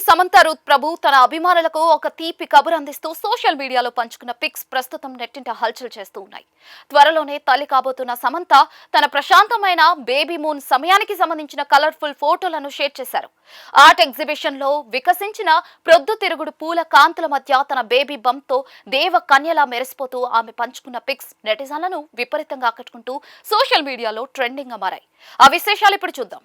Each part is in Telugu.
సమంత రూత్ ప్రభు తన అభిమానులకు ఒక తీపి కబురు అందిస్తూ సోషల్ మీడియాలో పంచుకున్న పిక్స్ ప్రస్తుతం నెట్టింట హల్చల్ చేస్తూ ఉన్నాయి. త్వరలోనే తల్లి కాబోతున్న సమంత తన ప్రశాంతమైన బేబీ మూన్ సమయానికి సంబంధించిన కలర్ఫుల్ ఫోటోలను షేర్ చేశారు. ఆర్ట్ ఎగ్జిబిషన్ లో వికసించిన ప్రొద్దుతిరుగుడు పూల కాంతుల మధ్య తన బేబీ బంప్ తో దేవ కన్యలా మెరిసిపోతూ ఆమె పంచుకున్న పిక్స్ నెటిజన్లను విపరీతంగా ఆకట్టుకుంటూ సోషల్ మీడియాలో ట్రెండింగ్ గా మారాయి. ఆ విశేషాలు ఇప్పుడు చూద్దాం.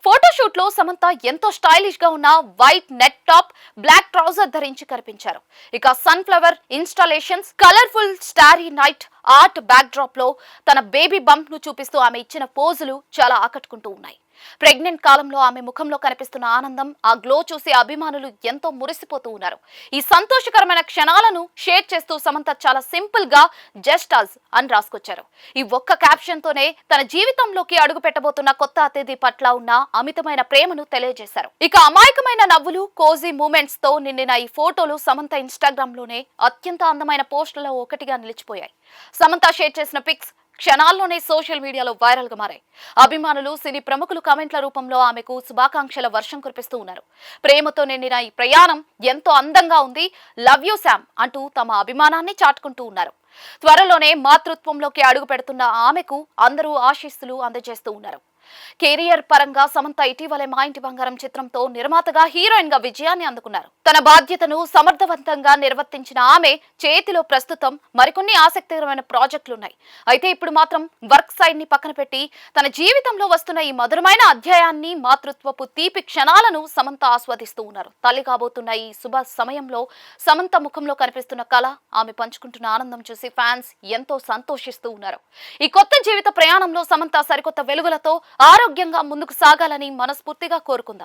ఫోటోషూట్ లో సమంత ఎంతో స్టైలిష్ గా ఉన్న white net top, black trouser ధరించి కనిపించారు. ఇక sunflower installations, colourful starry night art backdrop లో తన బేబీ బంప్ ను చూపిస్తూ ఆమె ఇచ్చిన పోజులు చాలా ఆకట్టుకుంటూ ఉన్నాయి. ప్రెగ్నెంట్ కాలంలో ఆమె ముఖంలో కనిపిస్తున్న ఆనందం, ఆ గ్లో చూసి అభిమానులు ఎంతో మురిసిపోతూ ఉన్నారు. ఈ సంతోషకరమైన క్షణాలను షేర్ చేస్తూ సమంత చాలా సింపుల్ గా జస్ట్ అస్ అని రాసుకొచ్చారు. ఈ ఒక్క క్యాప్షన్ తోనే తన జీవితంలోకి అడుగు పెట్టబోతున్న కొత్త అతిథి పట్ల ఉన్న అమితమైన ప్రేమను తెలియజేశారు. ఇక అమాయకమైన నవ్వులు, కోజీ మూమెంట్స్ తో నిండిన ఈ ఫోటోలు సమంత ఇన్స్టాగ్రామ్ లోనే అత్యంత అందమైన పోస్టులలో ఒకటిగా నిలిచిపోయాయి. సమంత షేర్ చేసిన పిక్స్ క్షణాల్లోనే సోషల్ మీడియాలో వైరల్ గా మారాయి. అభిమానులు, సినీ ప్రముఖులు కామెంట్ల రూపంలో ఆమెకు శుభాకాంక్షల వర్షం కురిపిస్తూ ఉన్నారు. ప్రేమతో నిండిన ఈ ప్రయాణం ఎంతో అందంగా ఉంది, లవ్ యూ శామ్ అంటూ తమ అభిమానాన్ని చాటుకుంటూ ఉన్నారు. త్వరలోనే మాతృత్వంలోకి అడుగు పెడుతున్న ఆమెకు అందరూ ఆశీస్సులు అందజేస్తూ ఉన్నారు. కెరియర్ పరంగా సమంత ఇటీవలే మా ఇంటి బంగారం చిత్రంతో నిర్మాతగా, హీరోయిన్ గా విజయాన్ని అందుకున్నారు. తన బాధ్యతను సమర్థవంతంగా నిర్వర్తించిన ఆమె చేతిలో ప్రస్తుతం మరికొన్ని ఆసక్తికరమైన ప్రాజెక్టులున్నాయి. అయితే ఇప్పుడు మాత్రం వర్క్ సైడ్ ని పక్కన పెట్టి తన జీవితంలో వస్తున్న ఈ మధురమైన అధ్యాయాన్ని, మాతృత్వపు తీపి క్షణాలను సమంత ఆస్వాదిస్తూ ఉన్నారు. తల్లి కాబోతున్న ఈ శుభ సమయంలో సమంత ముఖంలో కనిపిస్తున్న కళ, ఆమె పంచుకుంటున్న ఆనందం చూసి ఫ్యాన్స్ ఎంతో సంతోషిస్తూ ఉన్నారు. ఈ కొత్త జీవిత ప్రయాణంలో సమంత సరికొత్త వెలుగులతో ఆరోగ్యంగా ముందుకు సాగాలని మనస్ఫూర్తిగా కోరుకుందాం.